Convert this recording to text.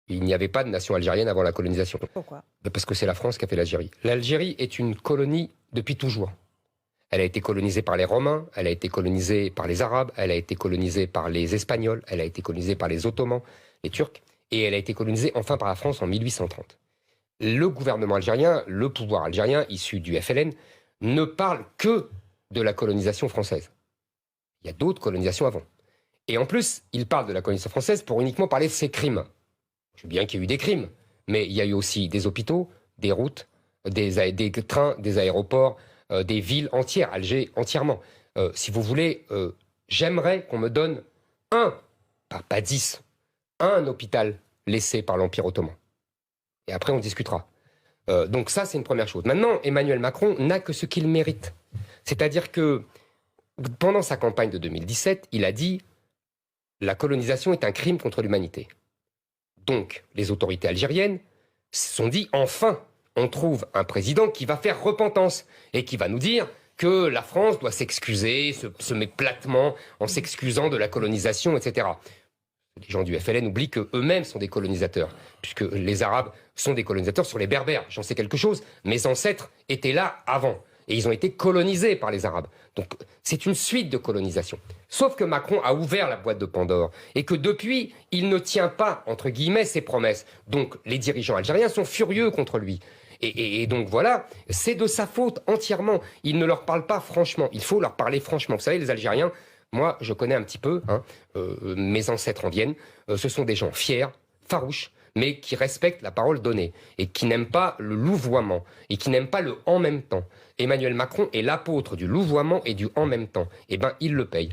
Il n'y avait pas de nation algérienne avant la colonisation. Pourquoi? Parce que c'est la France qui a fait l'Algérie. L'Algérie est une colonie depuis toujours. Elle a été colonisée par les Romains, elle a été colonisée par les Arabes, elle a été colonisée par les Espagnols, elle a été colonisée par les Ottomans, les Turcs, et elle a été colonisée enfin par la France en 1830. Le gouvernement algérien, le pouvoir algérien, issu du FLN, ne parle que de la colonisation française. Il y a d'autres colonisations avant. Et en plus, il parle de la colonisation française pour uniquement parler de ses crimes. Je sais bien qu'il y a eu des crimes, mais il y a eu aussi des hôpitaux, des routes, des trains, des aéroports, des villes entières, Alger entièrement. Si vous voulez, j'aimerais qu'on me donne pas 10, un hôpital laissé par l'Empire ottoman. Et après, on discutera. Donc ça, c'est une première chose. Maintenant, Emmanuel Macron n'a que ce qu'il mérite. C'est-à-dire que pendant sa campagne de 2017, il a dit « La colonisation est un crime contre l'humanité ». Donc, les autorités algériennes se sont dit « Enfin, on trouve un président qui va faire repentance et qui va nous dire que la France doit s'excuser, se met platement en s'excusant de la colonisation, etc. » Les gens du FLN oublient qu'eux-mêmes sont des colonisateurs, puisque les Arabes sont des colonisateurs sur les Berbères. J'en sais quelque chose. Mes ancêtres étaient là avant. Et ils ont été colonisés par les Arabes. Donc c'est une suite de colonisation. Sauf que Macron a ouvert la boîte de Pandore. Et que depuis, il ne tient pas, entre guillemets, ses promesses. Donc les dirigeants algériens sont furieux contre lui. Et donc voilà, c'est de sa faute entièrement. Il ne leur parle pas franchement. Il faut leur parler franchement. Vous savez, les Algériens, moi, je connais un petit peu, mes ancêtres en viennent. Ce sont des gens fiers, farouches, mais qui respectent la parole donnée et qui n'aiment pas le louvoiement et qui n'aiment pas le « en même temps ». Emmanuel Macron est l'apôtre du louvoiement et du « en même temps ». Eh bien, il le paye.